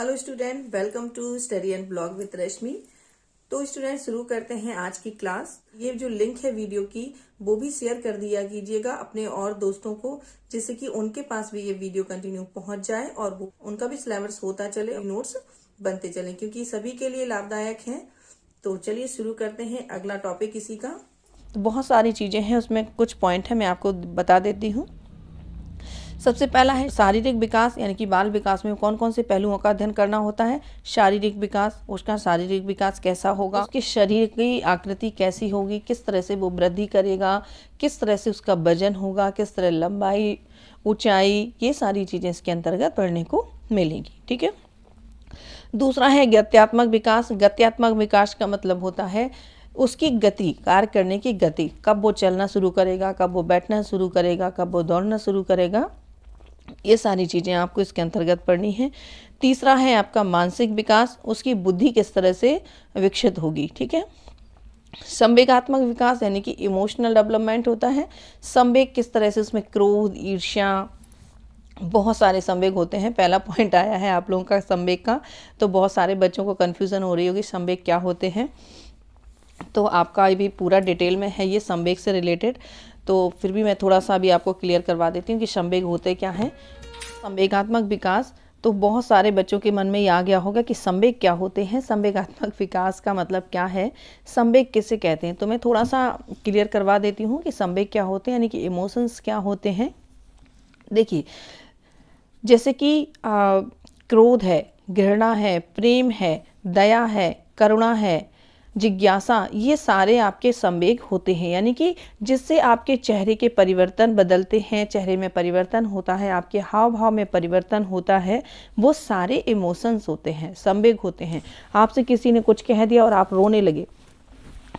Hello student, welcome to study and blog with Rashmi. तो student, शुरू करते हैं आज की क्लास। ये जो लिंक है वीडियो की वो भी शेयर कर दिया कीजिएगा अपने और दोस्तों को, जिससे कि उनके पास भी ये वीडियो कंटिन्यू पहुंच जाए और वो उनका भी सिलेबस होता चले, नोट्स बनते चले, क्योंकि सभी के लिए लाभदायक है। तो चलिए शुरू करते हैं अगला टॉपिक इसी का। बहुत सारी चीजें हैं, उसमें कुछ पॉइंट है मैं आपको बता देती हूँ। सबसे पहला है शारीरिक विकास, यानी कि बाल विकास में कौन कौन से पहलुओं का अध्ययन करना होता है। शारीरिक विकास, उसका शारीरिक विकास कैसा होगा, उसके शरीर की आकृति कैसी होगी, किस तरह से वो वृद्धि करेगा, किस तरह से उसका वजन होगा, किस तरह लंबाई, ऊंचाई, ये सारी चीजें इसके अंतर्गत पढ़ने को मिलेगी। ठीक है। दूसरा है गत्यात्मक विकास। गत्यात्मक विकास का मतलब होता है उसकी गति, कार्य करने की गति, कब वो चलना शुरू करेगा, कब वो बैठना शुरू करेगा, कब वो दौड़ना शुरू करेगा, ये सारी चीज़ें आपको इसके अंतर्गत पढ़नी है। तीसरा है आपका मानसिक विकास, उसकी बुद्धि किस तरह से विकसित होगी। ठीक है। संवेगात्मक विकास यानी कि इमोशनल डेवलपमेंट होता है। संवेग किस तरह से, उसमें क्रोध, ईर्ष्या, बहुत सारे संवेग होते हैं। पहला पॉइंट आया है आप लोगों का संवेग का, तो बहुत सारे बच्चों को कन्फ्यूज़न हो रही होगी संवेग क्या होते हैं। तो आपका भी पूरा डिटेल में है ये संवेग से रिलेटेड, तो फिर भी मैं थोड़ा सा भी आपको क्लियर करवा देती हूँ कि संवेग होते क्या हैं। संवेगात्मक विकास, तो बहुत सारे बच्चों के मन में ये आ गया होगा कि संवेग क्या होते हैं, संवेगात्मक विकास का मतलब क्या है, संवेग किसे कहते हैं। तो मैं थोड़ा सा क्लियर करवा देती हूँ कि संवेग क्या होते हैं, यानी कि इमोशंस क्या होते हैं। देखिए, जैसे कि क्रोध है, घृणा है, प्रेम है, दया है, करुणा है, जिज्ञासा, ये सारे आपके संवेग होते हैं, यानी कि जिससे आपके चेहरे के परिवर्तन बदलते हैं, चेहरे में परिवर्तन होता है, आपके हाव भाव में परिवर्तन होता है, वो सारे इमोशंस होते हैं, संवेग होते हैं। आपसे किसी ने कुछ कह दिया और आप रोने लगे,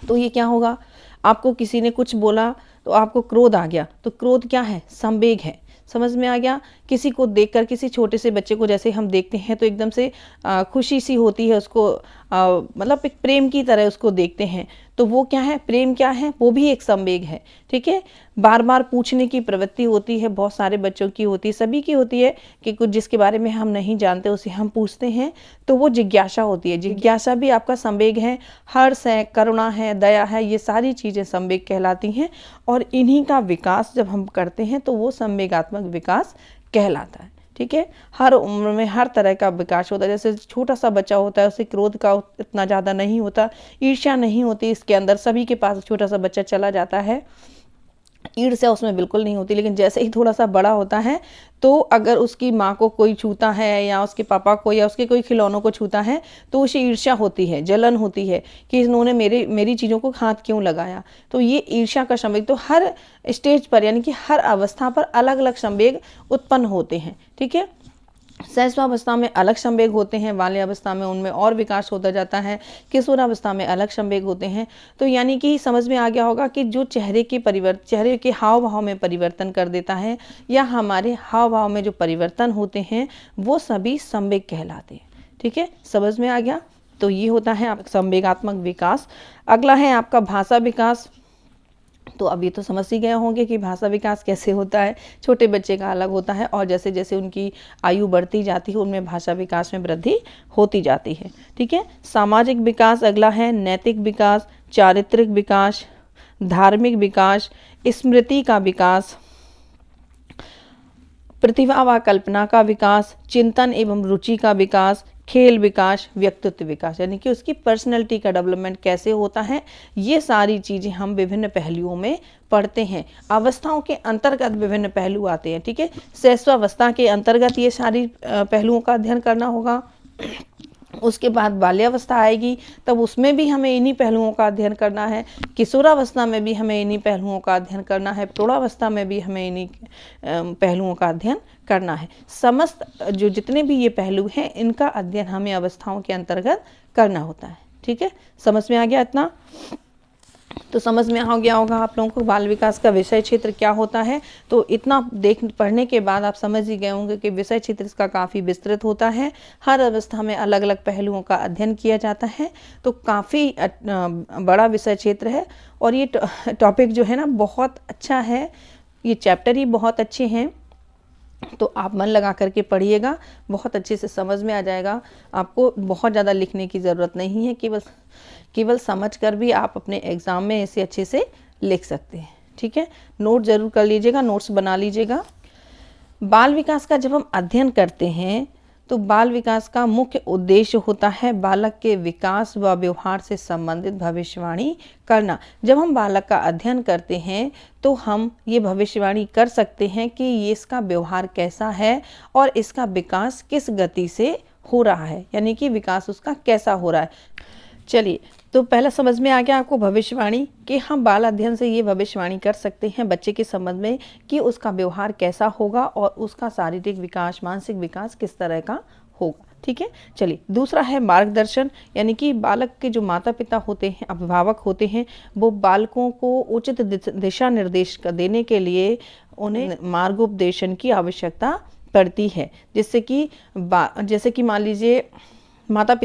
तो ये क्या होगा। आपको किसी ने कुछ बोला तो आपको क्रोध आ गया, तो क्रोध क्या है, संवेग है। समझ में आ गया। किसी को देखकर, किसी छोटे से बच्चे को जैसे हम देखते हैं तो एकदम से खुशी सी होती है, उसको मतलब एक प्रेम की तरह उसको देखते हैं, तो वो क्या है, प्रेम क्या है, वो भी एक संवेग है। ठीक है। बार बार पूछने की प्रवृत्ति होती है, बहुत सारे बच्चों की होती है, सभी की होती है कि कुछ जिसके बारे में हम नहीं जानते उसे हम पूछते हैं, तो वो जिज्ञासा होती है। जिज्ञासा भी आपका संवेग है। हर्ष है, करुणा है, दया है, ये सारी चीज़ें संवेग कहलाती हैं, और इन्हीं का विकास जब हम करते हैं तो वो संवेगात्मक विकास कहलाता है। ठीक है। हर उम्र में हर तरह का विकास होता है। जैसे छोटा सा बच्चा होता है, उसे क्रोध का इतना ज़्यादा नहीं होता, ईर्ष्या नहीं होती इसके अंदर, सभी के पास छोटा सा बच्चा चला जाता है, ईर्ष्या उसमें बिल्कुल नहीं होती। लेकिन जैसे ही थोड़ा सा बड़ा होता है, तो अगर उसकी माँ को कोई छूता है या उसके पापा को या उसके कोई खिलौनों को छूता है, तो उसे ईर्ष्या होती है, जलन होती है कि इन्होंने मेरी चीज़ों को हाथ क्यों लगाया। तो ये ईर्ष्या का संवेग, तो हर स्टेज पर यानी कि हर अवस्था पर अलग अलग संवेग उत्पन्न होते हैं। ठीक है। शैशवावस्था में अलग संवेग होते हैं, बाल्यावस्था में उनमें और विकास होता जाता है, किशोरावस्था में अलग संवेग होते हैं। तो यानी कि समझ में आ गया होगा कि जो चेहरे के हाव भाव में परिवर्तन कर देता है, या हमारे हाव भाव में जो परिवर्तन होते हैं, वो सभी संवेग कहलाते हैं। ठीक है, समझ में आ गया। तो ये होता है संवेगात्मक विकास। अगला है आपका भाषा विकास। तो अब ये तो समझ ही गए होंगे कि भाषा विकास कैसे होता है। छोटे बच्चे का अलग होता है, और जैसे जैसे उनकी आयु बढ़ती जाती है उनमें भाषा विकास में वृद्धि होती जाती है। ठीक है। सामाजिक विकास अगला है, नैतिक विकास, चारित्रिक विकास, धार्मिक विकास, स्मृति का विकास, प्रतिभा व कल्पना का विकास, चिंतन एवं रुचि का विकास, खेल विकास, व्यक्तित्व विकास, यानी कि उसकी पर्सनैलिटी का डेवलपमेंट कैसे होता है। ये सारी चीज़ें हम विभिन्न पहलुओं में पढ़ते हैं। अवस्थाओं के अंतर्गत विभिन्न पहलू आते हैं। ठीक है। शैशवावस्था के अंतर्गत ये सारी पहलुओं का अध्ययन करना होगा। उसके बाद बाल्यावस्था आएगी, तब उसमें भी हमें इन्हीं पहलुओं का अध्ययन करना है। किशोरावस्था में भी हमें इन्हीं पहलुओं का अध्ययन करना है। प्रौढ़ावस्था में भी हमें इन्हीं पहलुओं का अध्ययन करना है। समस्त जो जितने भी ये पहलू हैं, इनका अध्ययन हमें अवस्थाओं के अंतर्गत करना होता है। ठीक है, समझ में आ गया इतना। तो समझ में आ गया होगा आप लोगों को बाल विकास का विषय क्षेत्र क्या होता है। तो इतना पढ़ने के बाद आप समझ ही गए होंगे कि विषय क्षेत्र इसका काफ़ी विस्तृत होता है। हर अवस्था में अलग अलग पहलुओं का अध्ययन किया जाता है, तो काफ़ी बड़ा विषय क्षेत्र है। और ये टॉपिक जो है ना बहुत अच्छा है, ये चैप्टर ही बहुत अच्छे हैं। तो आप मन लगा करके पढ़िएगा, बहुत अच्छे से समझ में आ जाएगा। आपको बहुत ज़्यादा लिखने की ज़रूरत नहीं है, केवल समझ कर भी आप अपने एग्ज़ाम में इसे अच्छे से लिख सकते हैं। ठीक है, नोट ज़रूर कर लीजिएगा, नोट्स बना लीजिएगा। बाल विकास का जब हम अध्ययन करते हैं तो बाल विकास का मुख्य उद्देश्य होता है बालक के विकास व व्यवहार से संबंधित भविष्यवाणी करना। जब हम बालक का अध्ययन करते हैं तो हम ये भविष्यवाणी कर सकते हैं कि ये इसका व्यवहार कैसा है और इसका विकास किस गति से हो रहा है, यानी कि विकास उसका कैसा हो रहा है। चलिए, तो पहला समझ में आ गया आपको भविष्यवाणी कि हम बाल अध्ययन से ये भविष्यवाणी कर सकते हैं बच्चे के संबंध में कि उसका व्यवहार कैसा होगा और उसका शारीरिक विकास, मानसिक विकास किस तरह का होगा। ठीक है, चलिए दूसरा है मार्गदर्शन, यानी कि बालक के जो माता पिता होते हैं, अभिभावक होते हैं, वो बालकों को उचित दिशा निर्देश देने के लिए उन्हें मार्गोपदेशन की आवश्यकता पड़ती है। जैसे कि मान लीजिए माता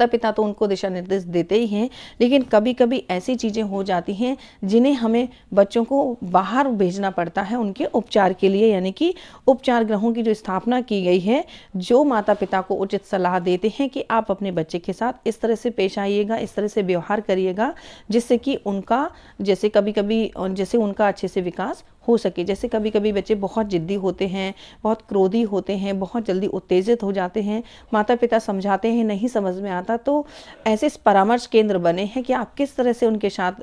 पिता तो उनको दिशा निर्देश देते ही हैं, लेकिन कभी कभी ऐसी चीज़ें हो जाती हैं जिन्हें हमें बच्चों को बाहर भेजना पड़ता है उनके उपचार के लिए, यानी कि उपचार गृहों की जो स्थापना की गई है, जो माता पिता को उचित सलाह देते हैं कि आप अपने बच्चे के साथ इस तरह से पेश आइएगा, इस तरह से व्यवहार करिएगा, जिससे कि जैसे उनका अच्छे से विकास हो सके। जैसे कभी कभी बच्चे बहुत जिद्दी होते हैं, बहुत क्रोधी होते हैं, बहुत जल्दी उत्तेजित हो जाते हैं, माता पिता समझाते हैं, नहीं समझ में आता, तो ऐसे परामर्श केंद्र बने हैं कि आप किस तरह से उनके साथ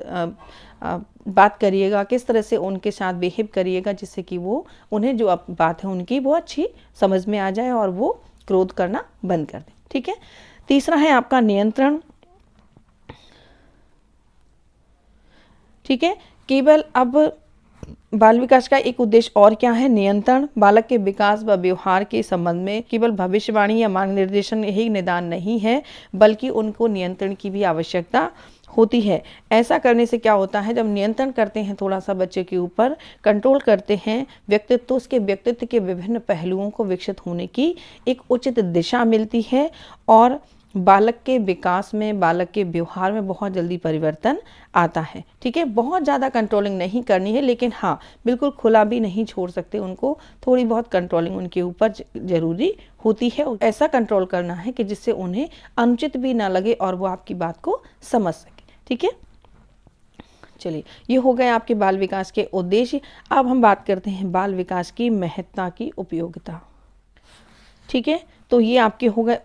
बात करिएगा, किस तरह से उनके साथ बिहेव करिएगा, जिससे कि उन्हें जो बात है उनकी वो अच्छी समझ में आ जाए और वो क्रोध करना बंद कर दें। ठीक है, तीसरा है आपका नियंत्रण। ठीक है, केवल अब बाल विकास का एक उद्देश्य और क्या है, नियंत्रण। बालक के विकास व व्यवहार के संबंध में केवल भविष्यवाणी या मार्गनिर्देशन ही निदान नहीं है, बल्कि उनको नियंत्रण की भी आवश्यकता होती है। ऐसा करने से क्या होता है, जब नियंत्रण करते हैं, थोड़ा सा बच्चे के ऊपर कंट्रोल करते हैं व्यक्तित्व, तो उसके व्यक्तित्व के विभिन्न पहलुओं को विकसित होने की एक उचित दिशा मिलती है और बालक के विकास में, बालक के व्यवहार में बहुत जल्दी परिवर्तन आता है। ठीक है, बहुत ज़्यादा कंट्रोलिंग नहीं करनी है, लेकिन हाँ बिल्कुल खुला भी नहीं छोड़ सकते उनको, थोड़ी बहुत कंट्रोलिंग उनके ऊपर जरूरी होती है। ऐसा कंट्रोल करना है कि जिससे उन्हें अनुचित भी ना लगे और वो आपकी बात को समझ सके। ठीक है, चलिए ये हो गए आपके बाल विकास के उद्देश्य। अब हम बात करते हैं बाल विकास की महत्ता की उपयोगिता। ठीक है, तो ये आपके हो गए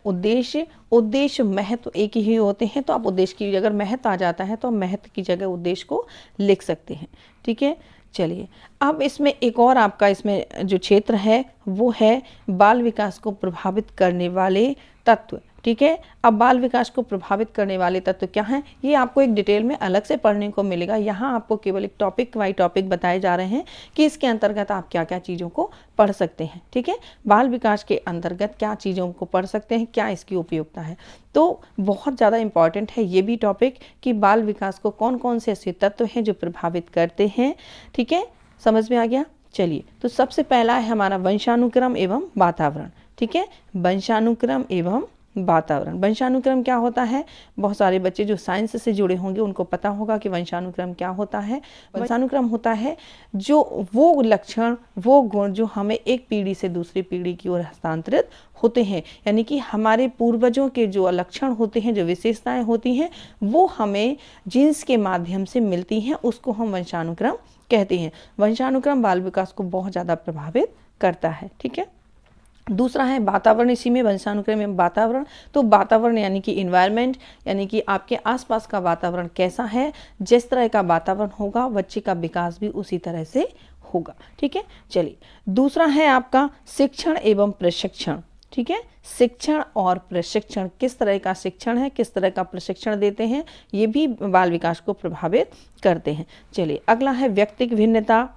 उद्देश्य महत्व एक ही होते हैं, तो आप उद्देश्य की अगर महत्व आ जाता है तो आप महत्व की जगह उद्देश्य को लिख सकते हैं। ठीक है, चलिए अब इसमें एक और आपका इसमें जो क्षेत्र है वो है बाल विकास को प्रभावित करने वाले तत्व। ठीक है, अब बाल विकास को प्रभावित करने वाले तत्व क्या हैं, ये आपको एक डिटेल में अलग से पढ़ने को मिलेगा। यहाँ आपको केवल एक टॉपिक बाई टॉपिक बताए जा रहे हैं कि इसके अंतर्गत आप क्या क्या चीज़ों को पढ़ सकते हैं। ठीक है, बाल विकास के अंतर्गत क्या चीज़ों को पढ़ सकते हैं, क्या इसकी उपयोगिता है, तो बहुत ज़्यादा इंपॉर्टेंट है ये भी टॉपिक कि बाल विकास को कौन कौन से ऐसे तत्व हैं जो प्रभावित करते हैं। ठीक है, समझ में आ गया। चलिए, तो सबसे पहला है हमारा वंशानुक्रम एवं वातावरण। ठीक है, वंशानुक्रम एवं वातावरण। वंशानुक्रम क्या होता है, बहुत सारे बच्चे जो साइंस से जुड़े होंगे उनको पता होगा कि वंशानुक्रम क्या होता है। वंशानुक्रम होता है जो वो लक्षण, वो गुण जो हमें एक पीढ़ी से दूसरी पीढ़ी की ओर हस्तांतरित होते हैं, यानी कि हमारे पूर्वजों के जो लक्षण होते हैं, जो विशेषताएं होती हैं, वो हमें जीन्स के माध्यम से मिलती हैं, उसको हम वंशानुक्रम कहते हैं। वंशानुक्रम बाल विकास को बहुत ज़्यादा प्रभावित करता है। ठीक है, दूसरा है वातावरण। इसी में वंशानुक्रम में वातावरण, तो वातावरण यानी कि इन्वायरमेंट, यानी कि आपके आसपास का वातावरण कैसा है, जिस तरह का वातावरण होगा बच्चे का विकास भी उसी तरह से होगा। ठीक है, चलिए दूसरा है आपका शिक्षण एवं प्रशिक्षण। ठीक है, शिक्षण और प्रशिक्षण, किस तरह का शिक्षण है, किस तरह का प्रशिक्षण देते हैं, ये भी बाल विकास को प्रभावित करते हैं। चलिए अगला है व्यक्तिगत भिन्नता।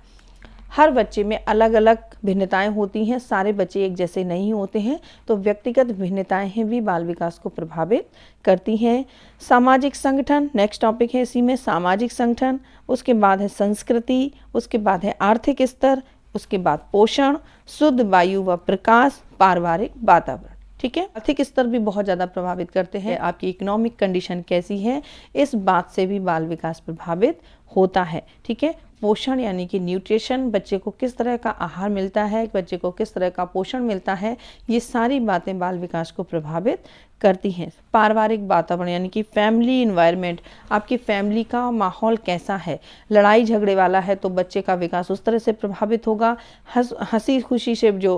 हर बच्चे में अलग अलग भिन्नताएं होती हैं, सारे बच्चे एक जैसे नहीं होते हैं, तो व्यक्तिगत भिन्नताएं भी बाल विकास को प्रभावित करती हैं। सामाजिक संगठन नेक्स्ट टॉपिक है, इसी में सामाजिक संगठन, उसके बाद है संस्कृति, उसके बाद है आर्थिक स्तर, उसके बाद पोषण, शुद्ध वायु व प्रकाश, पारिवारिक वातावरण। ठीक है, आर्थिक स्तर भी बहुत ज़्यादा प्रभावित करते हैं, आपकी इकोनॉमिक कंडीशन कैसी है, इस बात से भी बाल विकास प्रभावित होता है। ठीक है, पोषण यानी कि न्यूट्रिशन, बच्चे को किस तरह का आहार मिलता है, बच्चे को किस तरह का पोषण मिलता है, ये सारी बातें बाल विकास को प्रभावित करती हैं। पारिवारिक वातावरण यानी कि फैमिली इन्वायरमेंट, आपकी फैमिली का माहौल कैसा है, लड़ाई झगड़े वाला है तो बच्चे का विकास उस तरह से प्रभावित होगा। हंसी खुशी से जो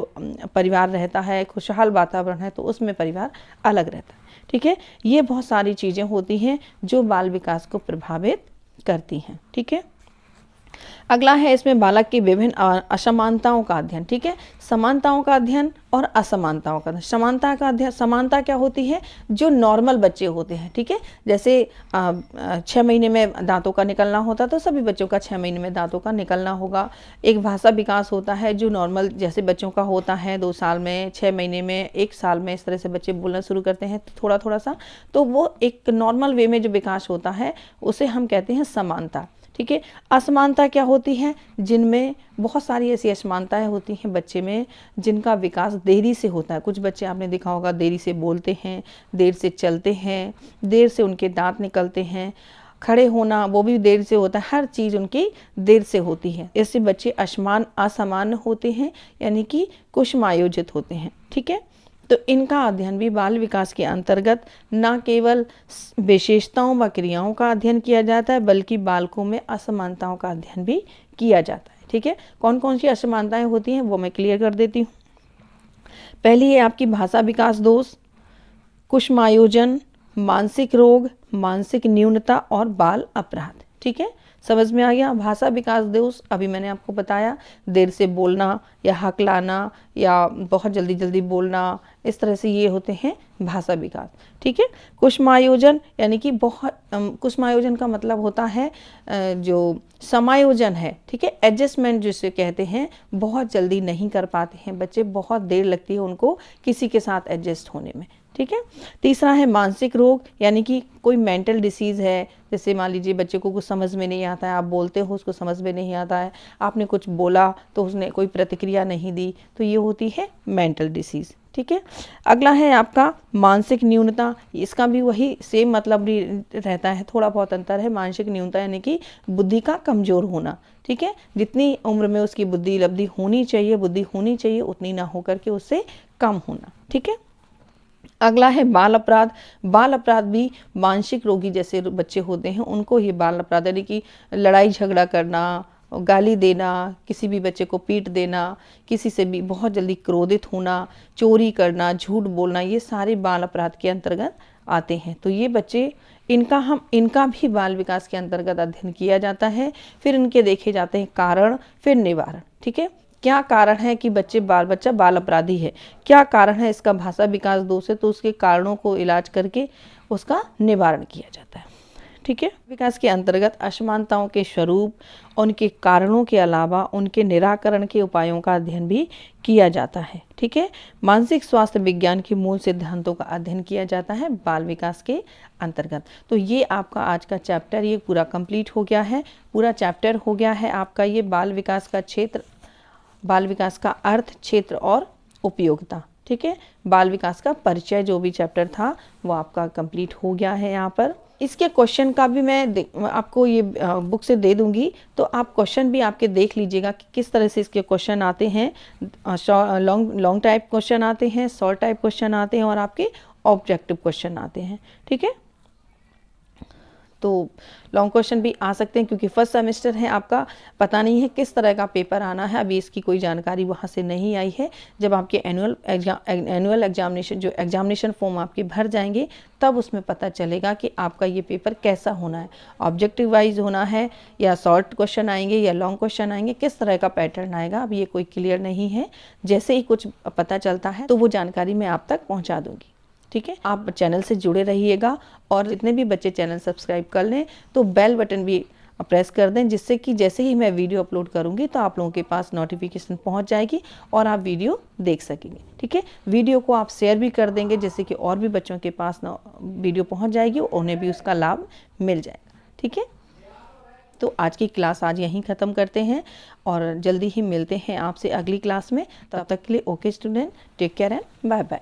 परिवार रहता है, खुशहाल वातावरण है तो उसमें परिवार अलग रहता है। ठीक है, ये बहुत सारी चीज़ें होती हैं जो बाल विकास को प्रभावित करती हैं। ठीक है, अगला है इसमें बालक की विभिन्न असमानताओं का अध्ययन। ठीक है, समानताओं का अध्ययन और असमानताओं का अध्ययन। समानता का अध्ययन, समानता क्या होती है, जो नॉर्मल बच्चे होते हैं। ठीक है, जैसे 6 महीने में दांतों का निकलना होता तो सभी बच्चों का 6 महीने में दांतों का निकलना होगा। एक भाषा विकास होता है जो नॉर्मल जैसे बच्चों का होता है, 2 साल में, 6 महीने में, 1 साल में, इस तरह से बच्चे बोलना शुरू करते हैं थोड़ा थोड़ा सा, तो वो एक नॉर्मल वे में जो विकास होता है उसे हम कहते हैं समानता। ठीक है, असमानता क्या होती है, जिनमें बहुत सारी ऐसी असमानताएं होती हैं बच्चे में जिनका विकास देरी से होता है। कुछ बच्चे आपने देखा होगा देरी से बोलते हैं, देर से चलते हैं, देर से उनके दांत निकलते हैं, खड़े होना वो भी देर से होता है, हर चीज़ उनकी देर से होती है। ऐसे बच्चे असामान्य होते हैं यानी कि कुसमायोजित होते हैं। ठीक है, तो इनका अध्ययन भी बाल विकास के अंतर्गत न केवल विशेषताओं व क्रियाओं का अध्ययन किया जाता है बल्कि बालकों में असमानताओं का अध्ययन भी किया जाता है। ठीक है, कौन कौन सी असमानताएं होती हैं वो मैं क्लियर कर देती हूँ। पहली है आपकी भाषा विकास दोष, कुसमायोजन, मानसिक रोग, मानसिक न्यूनता और बाल अपराध। ठीक है, समझ में आ गया। भाषा विकास दोष अभी मैंने आपको बताया, देर से बोलना या हकलाना या बहुत जल्दी जल्दी बोलना, इस तरह से ये होते हैं भाषा विकास। ठीक है, कुसमायोजन यानी कि कुसमायोजन का मतलब होता है जो समायोजन है। ठीक है, एडजस्टमेंट जिसे कहते हैं, बहुत जल्दी नहीं कर पाते हैं बच्चे, बहुत देर लगती है उनको किसी के साथ एडजस्ट होने में। ठीक है, तीसरा है मानसिक रोग यानी कि कोई मेंटल डिसीज़ है, जैसे मान लीजिए बच्चे को कुछ समझ में नहीं आता है, आप बोलते हो उसको समझ में नहीं आता है, आपने कुछ बोला तो उसने कोई प्रतिक्रिया नहीं दी, तो ये होती है मेंटल डिसीज़। ठीक है, अगला है आपका मानसिक न्यूनता, इसका भी वही सेम मतलब रहता है, थोड़ा बहुत अंतर है। मानसिक न्यूनता यानी कि बुद्धि का कमज़ोर होना। ठीक है, जितनी उम्र में उसकी बुद्धि होनी चाहिए उतनी ना होकर के उससे कम होना। ठीक है, अगला है बाल अपराध। बाल अपराध भी मानसिक रोगी जैसे बच्चे होते हैं उनको ही बाल अपराध यानी कि लड़ाई झगड़ा करना, गाली देना, किसी भी बच्चे को पीट देना, किसी से भी बहुत जल्दी क्रोधित होना, चोरी करना, झूठ बोलना, ये सारे बाल अपराध के अंतर्गत आते हैं। तो ये बच्चे इनका भी बाल विकास के अंतर्गत अध्ययन किया जाता है। फिर इनके देखे जाते हैं कारण, फिर निवारण। ठीक है, क्या कारण है कि बच्चा बाल अपराधी है, क्या कारण है इसका भाषा विकास दोष है, तो उसके कारणों को इलाज करके उसका निवारण किया जाता है। ठीक है, विकास के अंतर्गत असमानताओं के स्वरूप, उनके कारणों के अलावा उनके निराकरण के उपायों का अध्ययन भी किया जाता है। ठीक है, मानसिक स्वास्थ्य विज्ञान के मूल सिद्धांतों का अध्ययन किया जाता है बाल विकास के अंतर्गत। तो ये आपका आज का चैप्टर ये पूरा कंप्लीट हो गया है, पूरा चैप्टर हो गया है आपका ये बाल विकास का क्षेत्र, बाल विकास का अर्थ, क्षेत्र और उपयोगिता। ठीक है, बाल विकास का परिचय जो भी चैप्टर था वो आपका कंप्लीट हो गया है। यहाँ पर इसके क्वेश्चन का भी मैं आपको ये बुक से दे दूंगी, तो आप क्वेश्चन भी आपके देख लीजिएगा कि किस तरह से इसके क्वेश्चन आते हैं। लॉन्ग टाइप क्वेश्चन आते हैं, शॉर्ट टाइप क्वेश्चन आते हैं और आपके ऑब्जेक्टिव क्वेश्चन आते हैं। ठीक है, तो लॉन्ग क्वेश्चन भी आ सकते हैं क्योंकि फर्स्ट सेमेस्टर है आपका, पता नहीं है किस तरह का पेपर आना है, अभी इसकी कोई जानकारी वहाँ से नहीं आई है। जब आपके एनुअल एग्जामिनेशन जो एग्जामिनेशन फॉर्म आपके भर जाएंगे तब उसमें पता चलेगा कि आपका ये पेपर कैसा होना है, ऑब्जेक्टिव वाइज होना है या शॉर्ट क्वेश्चन आएंगे या लॉन्ग क्वेश्चन आएंगे, किस तरह का पैटर्न आएगा अब ये कोई क्लियर नहीं है। जैसे ही कुछ पता चलता है तो वो जानकारी मैं आप तक पहुँचा दूँगी। ठीक है, आप चैनल से जुड़े रहिएगा और जितने भी बच्चे चैनल सब्सक्राइब कर लें तो बेल बटन भी प्रेस कर दें, जिससे कि जैसे ही मैं वीडियो अपलोड करूंगी तो आप लोगों के पास नोटिफिकेशन पहुंच जाएगी और आप वीडियो देख सकेंगे। ठीक है, वीडियो को आप शेयर भी कर देंगे जिससे कि और भी बच्चों के पास वीडियो पहुंच जाएगी और उन्हें भी उसका लाभ मिल जाएगा। ठीक है, तो आज की क्लास आज यहीं ख़त्म करते हैं और जल्दी ही मिलते हैं आपसे अगली क्लास में। तब तक के लिए okay student, take care and bye bye.